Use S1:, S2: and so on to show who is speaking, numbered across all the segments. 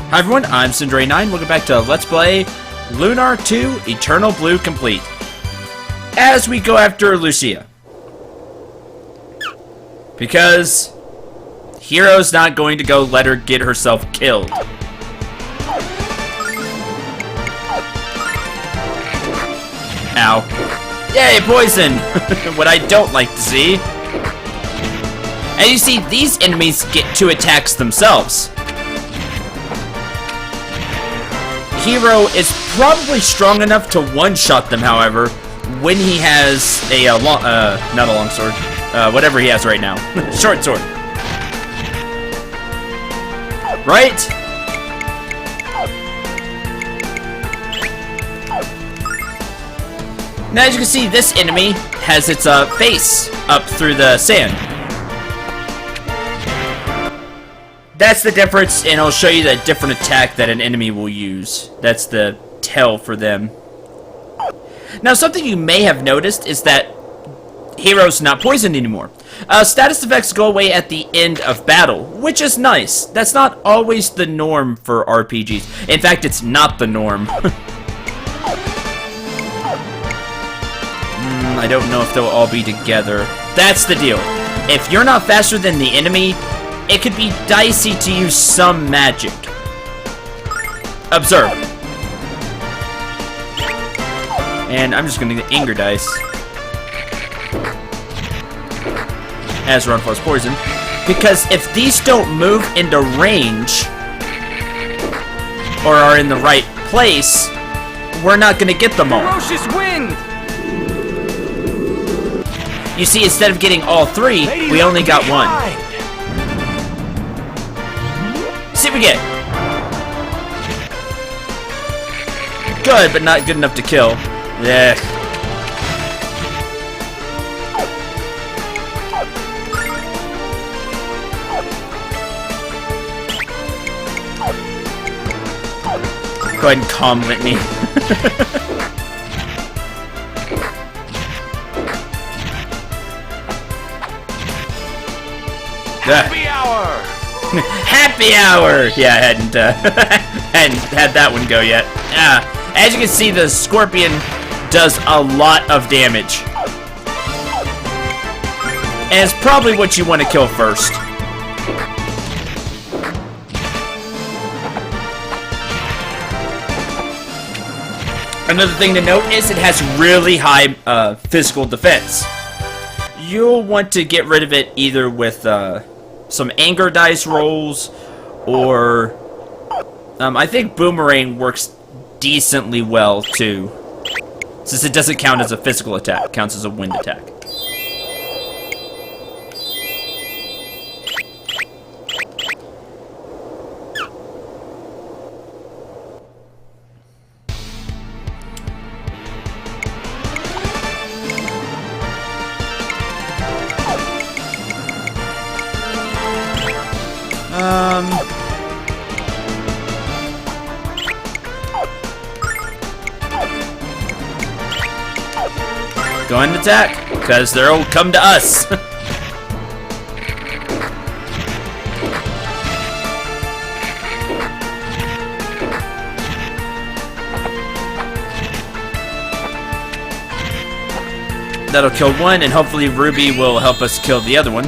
S1: Hi everyone, I'm Cindray9. Welcome back to Let's Play Lunar 2 Eternal Blue Complete. As we go after Lucia. Because Hero's not going to go let her get herself killed. Ow. Yay, poison! What I don't like to see. And you see, these enemies get 2 attacks themselves. Hero is probably strong enough to one-shot them, however, when he has a not a long sword, whatever he has right now. Short sword. Right? Now, as you can see, this enemy has its face up through the sand. That's the difference, and I'll show you the different attack that an enemy will use. That's the tell for them. Now, something you may have noticed is that Hero's not poisoned anymore. Status effects go away at the end of battle, which is nice. That's not always the norm for RPGs. In fact, it's not the norm. I don't know if they'll all be together. That's the deal. If you're not faster than the enemy, it could be dicey to use some magic. Observe. And I'm just gonna get anger dice. As run plus poison. Because if these don't move into range, or are in the right place, we're not gonna get them all.
S2: Ferocious wind!
S1: You see, instead of getting all 3, we only got 1. See what we get. Good, but not good enough to kill. Yeah. Go ahead and comment me.
S2: Happy hour!
S1: Happy hour! Yeah, I hadn't had that one go yet. As you can see, the scorpion does a lot of damage. And it's probably what you want to kill first. Another thing to note is it has really high physical defense. You'll want to get rid of it either with some anger dice rolls, or I think boomerang works decently well too, since it doesn't count as a physical attack, it counts as a wind attack. Go ahead and attack, because they'll come to us. That'll kill one, and hopefully Ruby will help us kill the other one.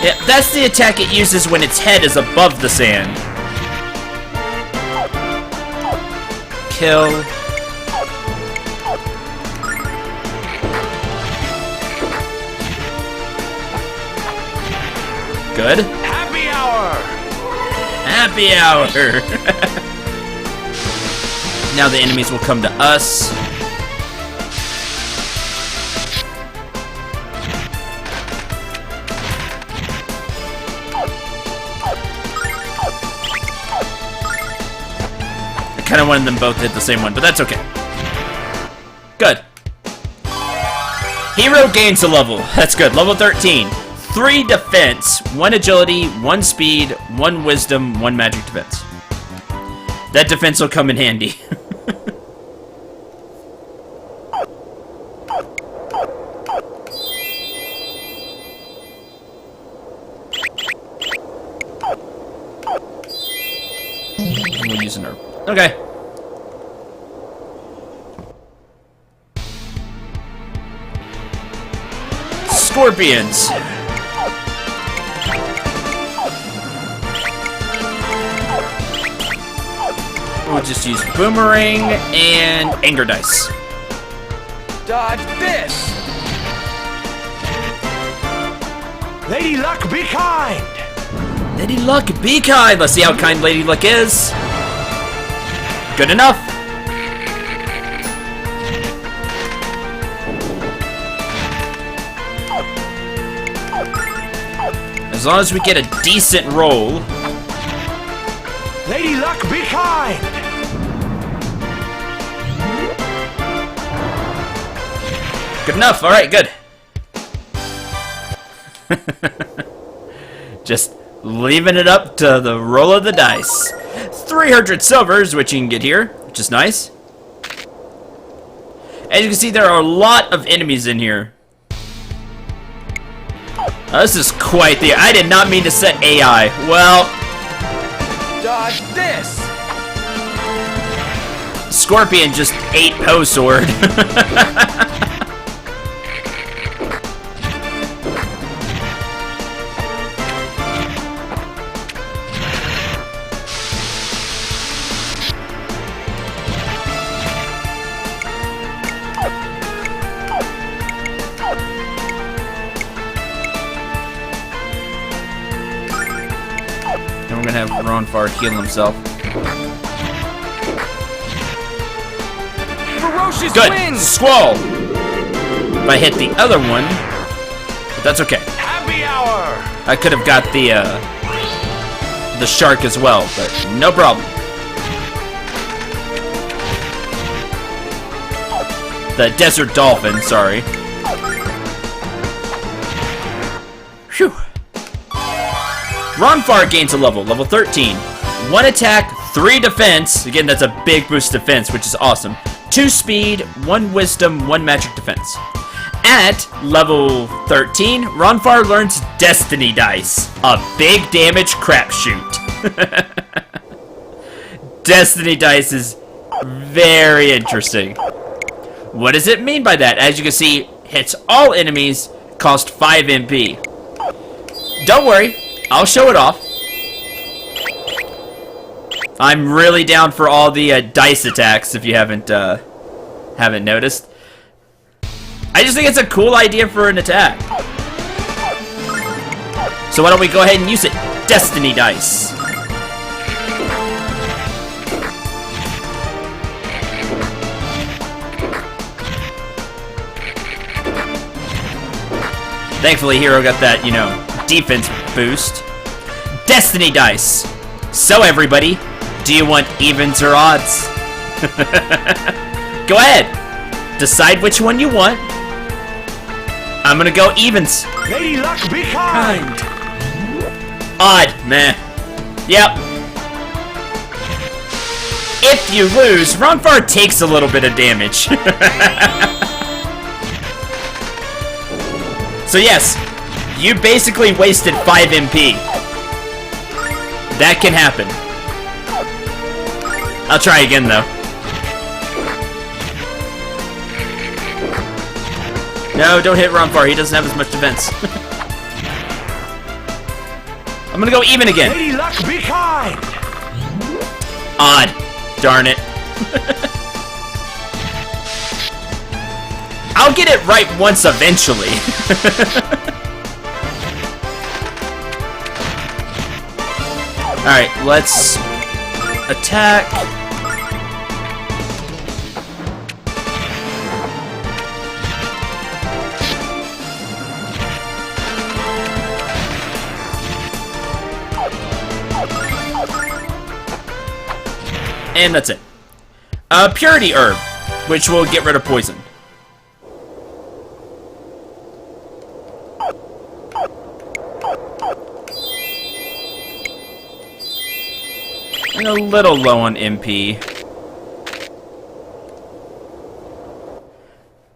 S1: Yeah, that's the attack it uses when its head is above the sand. Kill. Good.
S2: Happy hour!
S1: Happy hour! Now the enemies will come to us. I kind of wanted them both to hit the same one, but that's okay. Good. Hero gains a level. That's good. Level 13. 3 defense, 1 agility, 1 speed, 1 wisdom, 1 magic defense. That defense will come in handy. And we'll use an herb. Okay. Scorpions. We'll just use boomerang and anger dice.
S2: Dodge this! Lady Luck, be kind!
S1: Lady Luck, be kind! Let's see how kind Lady Luck is. Good enough. As long as we get a decent roll.
S2: Lady Luck, be kind!
S1: Good enough. All right, good. Just leaving it up to the roll of the dice. 300 silvers, which you can get here, which is nice. As you can see, there are a lot of enemies in here. This is quite the... I did not mean to set AI. Well...
S2: Dodge this!
S1: Scorpion just ate Poe Sword. And we're gonna have Ronfar heal himself.
S2: Ferocious
S1: Good!
S2: wind!
S1: Squall! If I hit the other one, but that's okay.
S2: Happy hour!
S1: I could have got the shark as well, but no problem. The desert dolphin, sorry. Phew. Ronfar gains a level 13. 1 attack, 3 defense. Again, that's a big boost defense, which is awesome. 2 speed, 1 wisdom, 1 magic defense. At level 13, Ronfar learns Destiny Dice, a big damage crapshoot. Destiny Dice is very interesting. What does it mean by that? As you can see, hits all enemies, cost 5 MP. Don't worry, I'll show it off. I'm really down for all the dice attacks, if you haven't noticed. I just think it's a cool idea for an attack. So why don't we go ahead and use it? Destiny Dice. Thankfully, Hero got that, you know, defense boost. Destiny Dice. So, everybody, do you want evens or odds? Go ahead. Decide which one you want. I'm gonna go evens.
S2: Lady Luck, be kind!
S1: Odd, meh. Yep. If you lose, Ronfar takes a little bit of damage. So yes, you basically wasted 5 MP. That can happen. I'll try again, though. No, don't hit Ronfar. He doesn't have as much defense. I'm gonna go even again.
S2: Lady Luck, be kind!
S1: Odd. Darn it. I'll get it right once eventually. Alright, let's attack. And that's it. Purity Herb, which will get rid of poison. And a little low on MP.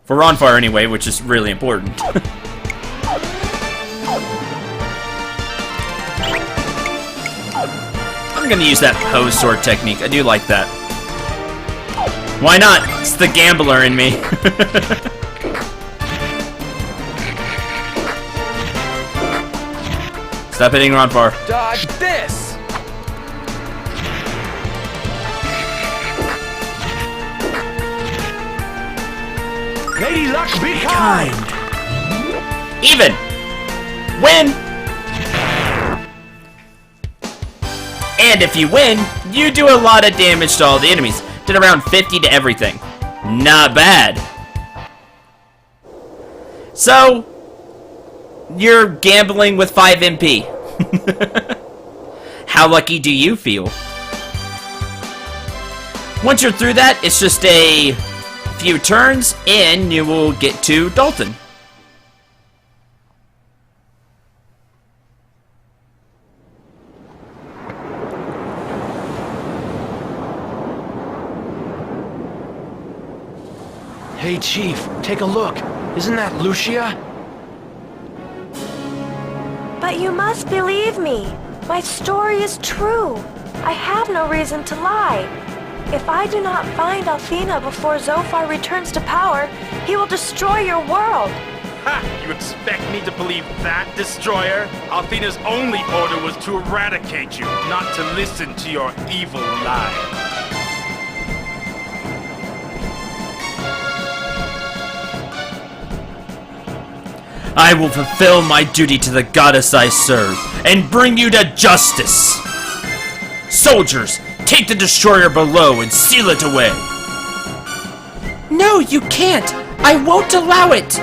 S1: For Ronfar anyway, which is really important. I'm gonna use that pose sword technique. I do like that. Why not? It's the gambler in me. Stop hitting Ron far.
S2: Dodge this! Lady Luck, be kind!
S1: Even! Win! And if you win, you do a lot of damage to all the enemies. Did around 50 to everything. Not bad. So, you're gambling with 5 MP. How lucky do you feel? Once you're through that, it's just a few turns, and you will get to Dalton.
S2: Hey, Chief, take a look. Isn't that Lucia?
S3: But you must believe me. My story is true. I have no reason to lie. If I do not find Athena before Zophar returns to power, he will destroy your world.
S4: Ha! You expect me to believe that, Destroyer? Athena's only order was to eradicate you, not to listen to your evil lie.
S1: I will fulfill my duty to the goddess I serve, and bring you to justice! Soldiers, take the destroyer below and seal it away! No, you can't! I won't allow it!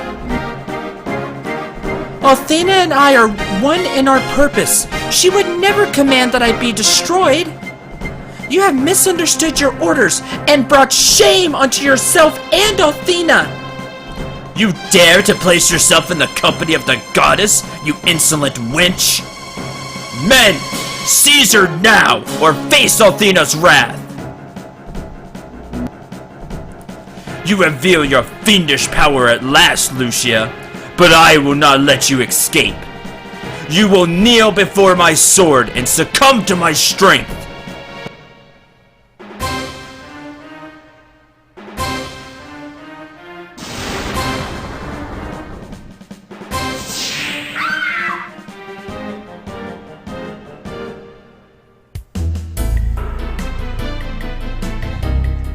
S1: Athena and I are one in our purpose. She would never command that I be destroyed. You have misunderstood your orders and brought shame onto yourself and Athena! You dare to place yourself in the company of the goddess, you insolent wench? Men, seize her now, or face Athena's wrath! You reveal your fiendish power at last, Lucia, but I will not let you escape. You will kneel before my sword and succumb to my strength.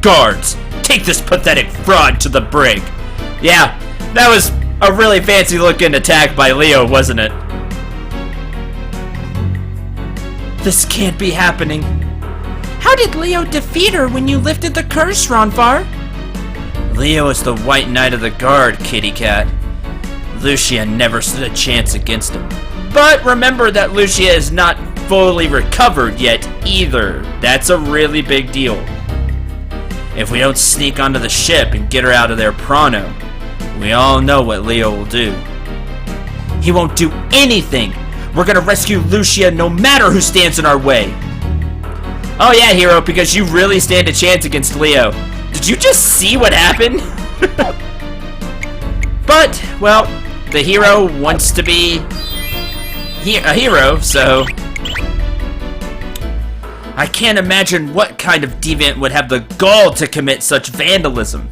S1: Guards, take this pathetic fraud to the brig. Yeah, that was a really fancy looking attack by Leo, wasn't it? This can't be happening. How did Leo defeat her when you lifted the curse, Ronfar? Leo is the White Knight of the Guard, kitty cat. Lucia never stood a chance against him. But remember that Lucia is not fully recovered yet either. That's a really big deal. If we don't sneak onto the ship and get her out of there pronto, we all know what Leo will do. He won't do anything. We're gonna rescue Lucia no matter who stands in our way. Oh yeah, Hero, because you really stand a chance against Leo. Did you just see what happened? But, well, the hero wants to be a hero, so I can't imagine what kind of deviant would have the gall to commit such vandalism.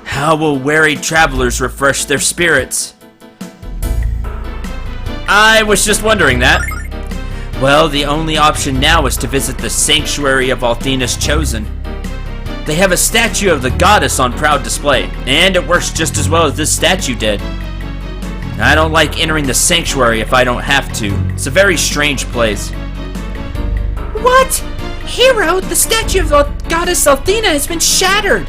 S1: How will weary travelers refresh their spirits? I was just wondering that. Well, the only option now is to visit the sanctuary of Athena's Chosen. They have a statue of the goddess on proud display, and it works just as well as this statue did. I don't like entering the sanctuary if I don't have to. It's a very strange place. What? Hero, the statue of the goddess Athena has been shattered!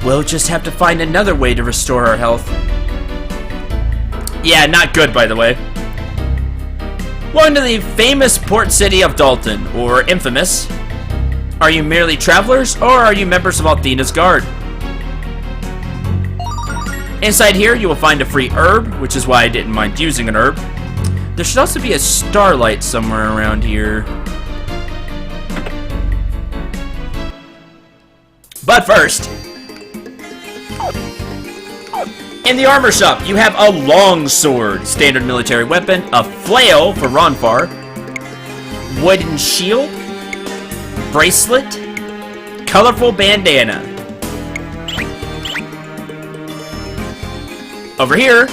S1: We'll just have to find another way to restore our health. Yeah, not good, by the way. Welcome to the famous port city of Dalton, or infamous. Are you merely travelers, or are you members of Athena's Guard? Inside here, you will find a free herb, which is why I didn't mind using an herb. There should also be a starlight somewhere around here. But first, in the armor shop, you have a long sword, standard military weapon, a flail for Ronfar, wooden shield, bracelet, colorful bandana. Over here,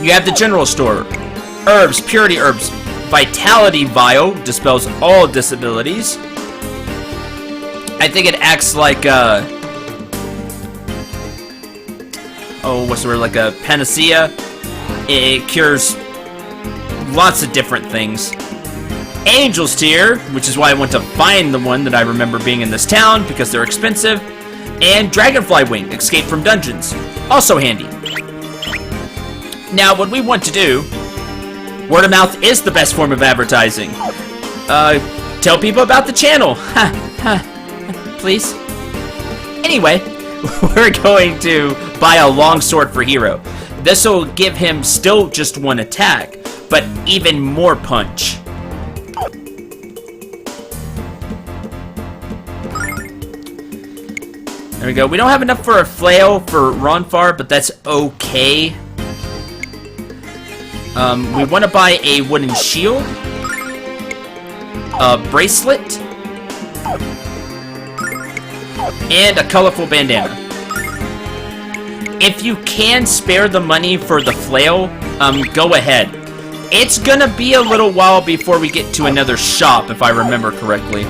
S1: you have the general store. Herbs, purity herbs, vitality vial, dispels all disabilities. I think it acts like what's the word, like a panacea. It cures lots of different things. Angel's Tear, which is why I want to find the one that I remember being in this town, because they're expensive. And Dragonfly Wing, Escape from Dungeons, also handy. Now, what we want to do, word of mouth is the best form of advertising. Tell people about the channel. Please. Anyway, we're going to buy a longsword for Hero. This will give him still just one attack, but even more punch. There we go. We don't have enough for a flail for Ronfar, but that's okay. We want to buy a wooden shield, a bracelet, and a colorful bandana. If you can spare the money for the flail, go ahead. It's gonna be a little while before we get to another shop, if I remember correctly.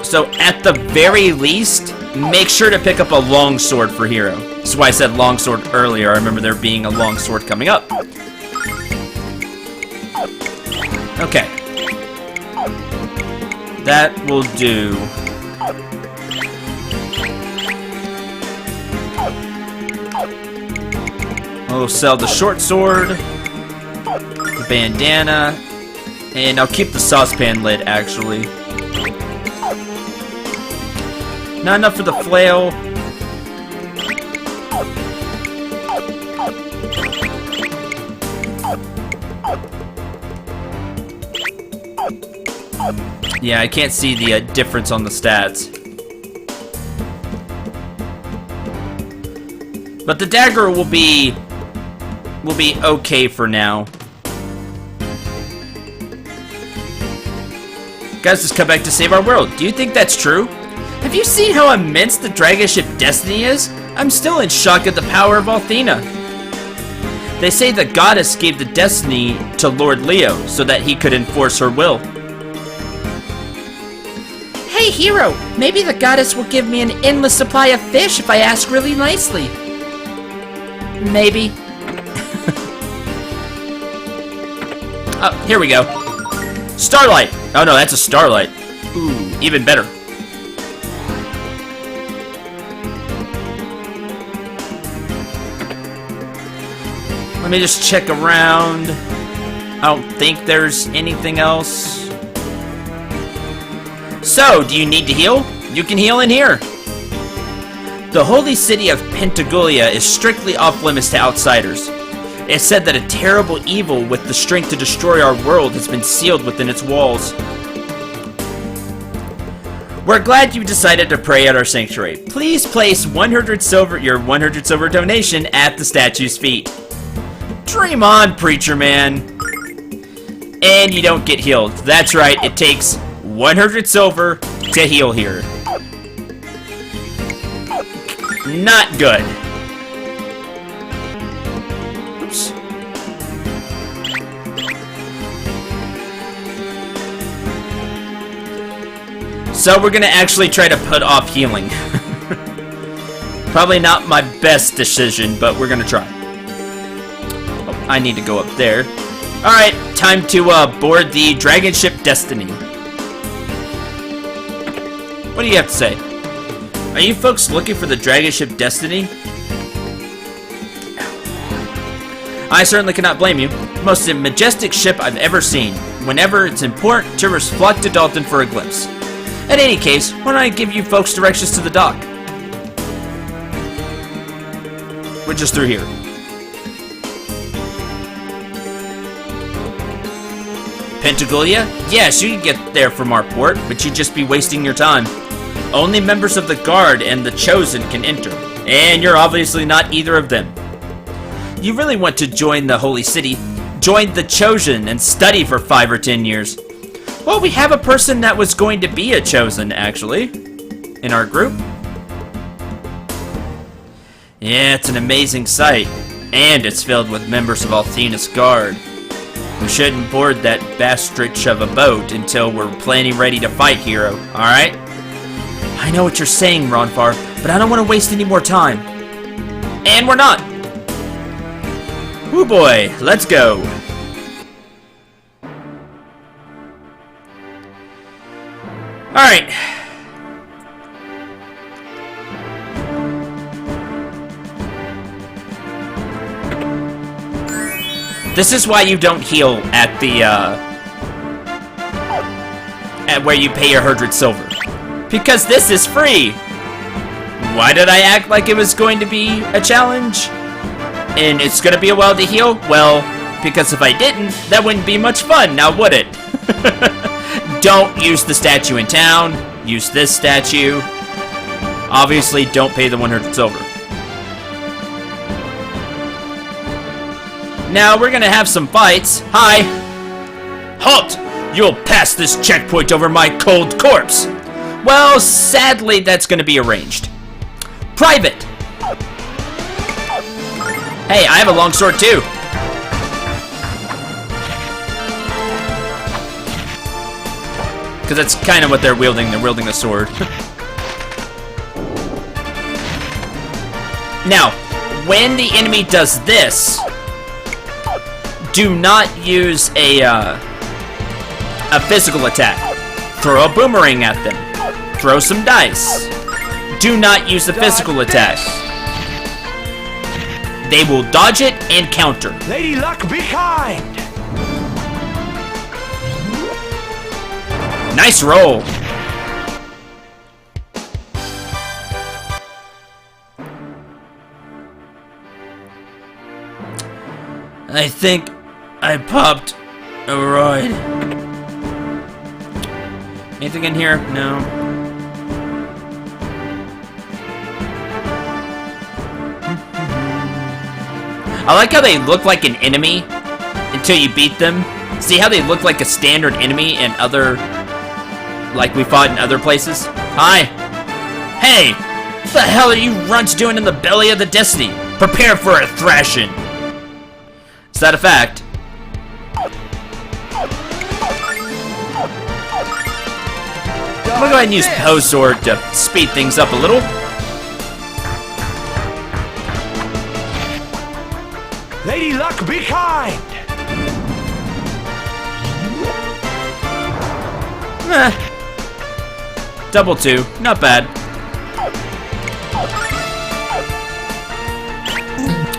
S1: So at the very least, make sure to pick up a longsword for Hero. That's why I said longsword earlier. I remember there being a longsword coming up. Okay. That will do. We'll sell the short sword, the bandana, and I'll keep the saucepan lid, actually. Not enough for the flail. Yeah, I can't see the difference on the stats. But the dagger will be okay for now. Guys, just come back to save our world. Do you think that's true? Have you seen how immense the dragon ship Destiny is? I'm still in shock at the power of Althena. They say the goddess gave the Destiny to Lord Leo so that he could enforce her will. Hey, Hero! Maybe the goddess will give me an endless supply of fish if I ask really nicely. Maybe. Oh, here we go. Starlight! Oh no, that's a starlight. Ooh, even better. Let me just check around. I don't think there's anything else. So, do you need to heal? You can heal in here. The holy city of Pentagulia is strictly off-limits to outsiders. It's said that a terrible evil with the strength to destroy our world has been sealed within its walls. We're glad you decided to pray at our sanctuary. Please place your 100 silver donation at the statue's feet. Dream on, preacher man. And you don't get healed. That's right, it takes 100 silver to heal here. Not good. Oops. So we're gonna actually try to put off healing. Probably not my best decision, but we're gonna try. Oh, I need to go up there. Alright, time to board the dragon ship Destiny. What do you have to say? Are you folks looking for the dragon ship Destiny? I certainly cannot blame you. Most majestic ship I've ever seen. Whenever it's important, tourists flock to Dalton for a glimpse. In any case, why don't I give you folks directions to the dock? We're just through here. Pentagulia? Yes, you can get there from our port, but you'd just be wasting your time. Only members of the Guard and the Chosen can enter, and you're obviously not either of them. You really want to join the Holy City? join the Chosen and study for 5 or 10 years. Well, we have a person that was going to be a Chosen, actually, in our group. Yeah, it's an amazing sight, and it's filled with members of Althena's Guard. We shouldn't board that bastard of a boat until we're plenty ready to fight, hero, alright? I know what you're saying, Ronfar, but I don't want to waste any more time. And we're not! Woo boy, let's go! Alright. This is why you don't heal at the, at where you pay your 100 silver. Because this is free! Why did I act like it was going to be a challenge? And it's gonna be a while to heal? Well, because if I didn't, that wouldn't be much fun, now would it? Don't use the statue in town. Use this statue. Obviously, don't pay the 100 silver. Now, we're gonna have some fights. Hi! Halt! You'll pass this checkpoint over my cold corpse! Well, sadly, that's gonna be arranged. Private! Hey, I have a long sword too! Because that's kind of what they're wielding. They're wielding a sword. Now, when the enemy does this, do not use a physical attack. Throw a boomerang at them. Throw some dice. Do not use the physical attack. They will dodge it and counter.
S2: Lady Luck, be kind!
S1: Nice roll. I think I popped a roid. Anything in here? No. I like how they look like an enemy until you beat them. See how they look like a standard enemy in other, like we fought in other places? Hi. Hey, what the hell are you runts doing in the belly of the Destiny? Prepare for a thrashing. Is that a fact? I'm gonna go ahead and use Poe Sword to speed things up a little.
S2: Lady Luck, be kind!
S1: Double 2, not bad.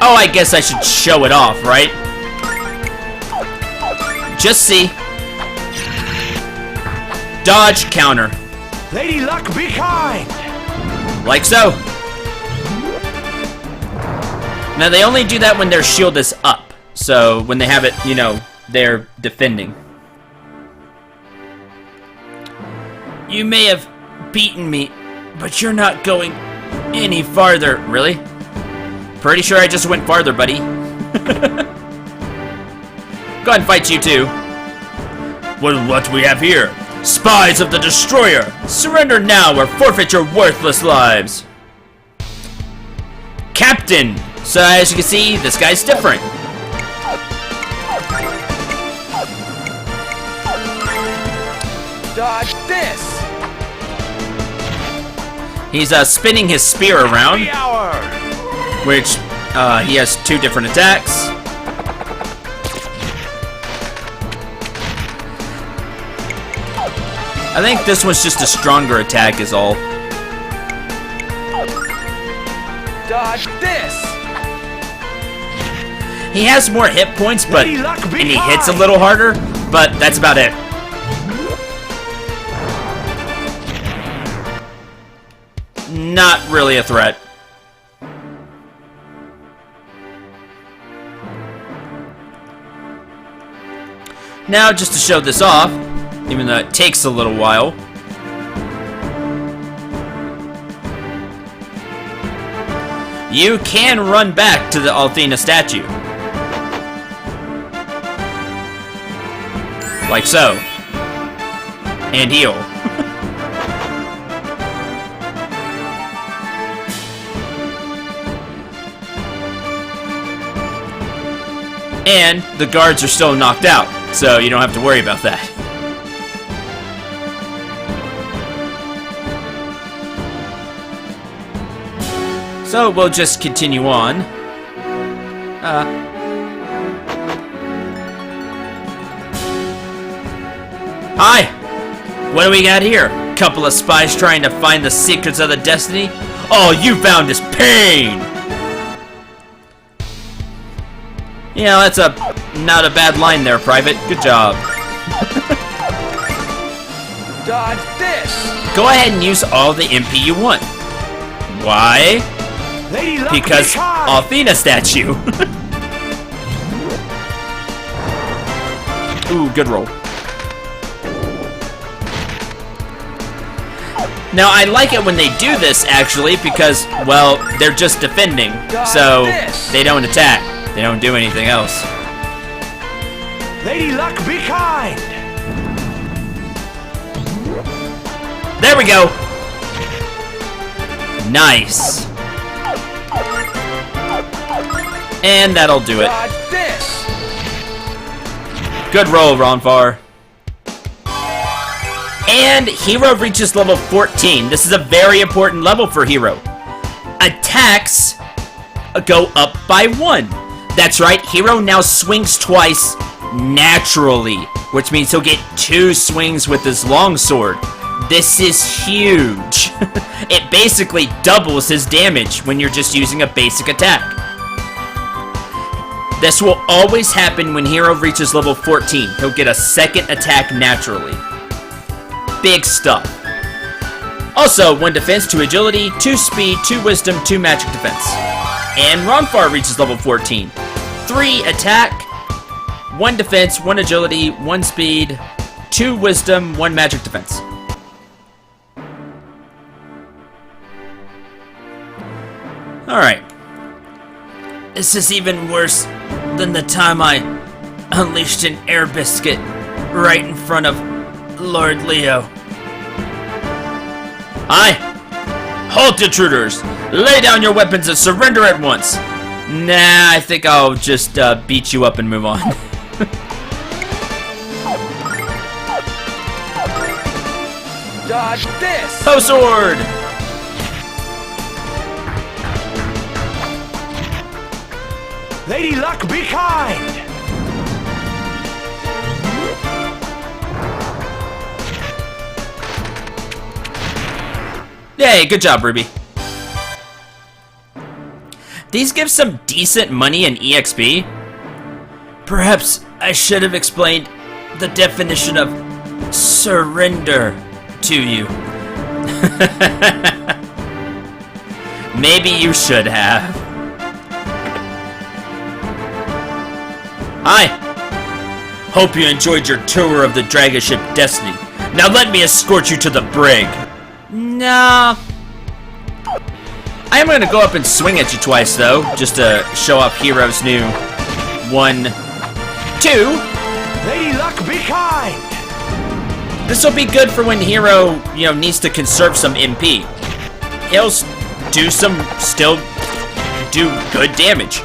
S1: Oh, I guess I should show it off, right? Just see. Dodge, counter.
S2: Lady Luck, be kind!
S1: Like so. Now, they only do that when their shield is up. So, when they have it, you know, they're defending. You may have beaten me, but you're not going any farther. Really? Pretty sure I just went farther, buddy. Go ahead and fight you too. What do we have here? Spies of the Destroyer! Surrender now or forfeit your worthless lives! Captain! So as you can see, this guy's different.
S2: Dodge this!
S1: He's spinning his spear around, which he has 2 different attacks. I think this one's just a stronger attack is all.
S2: Dodge this!
S1: He has more hit points, but and he hits a little harder, but that's about it. Not really a threat. Now, just to show this off, even though it takes a little while, you can run back to the Althena statue. like so. And heal. And the guards are still knocked out, so you don't have to worry about that. So we'll just continue on. Hi! What do we got here? Couple of spies trying to find the secrets of the destiny? All you found is pain! Yeah, that's not a bad line there, Private. Good job.
S2: Dodge this!
S1: Go ahead and use all the MP you want. Why?
S2: Lady Luck,
S1: Because Athena statue. Ooh, good roll. Now, I like it when they do this, actually, because, well, they're just defending, so they don't attack. They don't do anything else.
S2: Lady Luck, be kind!
S1: There we go! Nice. And that'll do it.
S2: Dodge this!
S1: Good roll, Ronfar. And Hero reaches level 14. This is a very important level for Hero. Attacks go up by 1. That's right, Hero now swings twice naturally, which means he'll get 2 swings with his longsword. This is huge. It basically doubles his damage when you're just using a basic attack. This will always happen when Hero reaches level 14. He'll get a second attack naturally. Big stuff. Also, 1 defense, 2 agility, 2 speed, 2 wisdom, 2 magic defense. And Ronfar reaches level 14. 3 attack, 1 defense, 1 agility, 1 speed, 2 wisdom, 1 magic defense. Alright. This is even worse than the time I unleashed an air biscuit right in front of Lord Leo. Aye! Halt, intruders! Lay down your weapons and surrender at once! Nah, I think I'll just beat you up and move on.
S2: Dodge this!
S1: Poe sword!
S2: Lady Luck, be kind!
S1: Yay, good job, Ruby. These give some decent money and EXP. Perhaps I should have explained the definition of surrender to you. Maybe you should have. Hi. Hope you enjoyed your tour of the dragon ship Destiny. Now let me escort you to the brig. Nah. I am going to go up and swing at you twice, though, just to show off Hero's new 1, 2.
S2: Lady Luck, be kind!
S1: This will be good for when Hero, needs to conserve some MP. He'll still do good damage.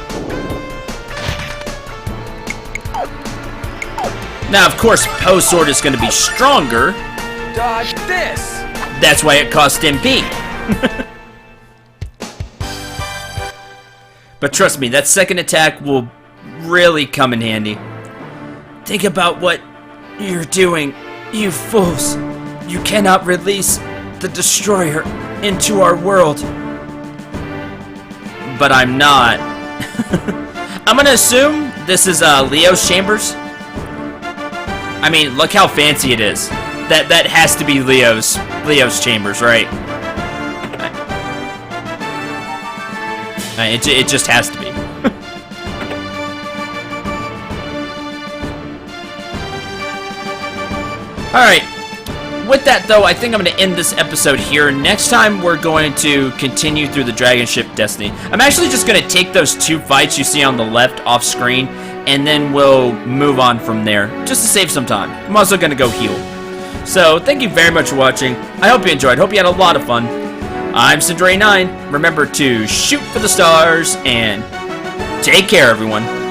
S1: Now, of course, Poe sword is going to be stronger.
S2: Dodge this!
S1: That's why it costs MP. But trust me, that second attack will really come in handy. Think about what you're doing, you fools. You cannot release the destroyer into our world. But I'm not. I'm gonna assume this is Leo's chambers. I mean, look how fancy it is. That has to be Leo's chambers, right? It just has to be. Alright. With that, though, I think I'm going to end this episode here. Next time, we're going to continue through the Dragon Ship Destiny. I'm actually just going to take those 2 fights you see on the left off screen and then we'll move on from there, just to save some time. I'm also gonna go heal. So, thank you very much for watching. I hope you enjoyed. Hope you had a lot of fun. I'm Cindray9. Remember to shoot for the stars, and take care, everyone.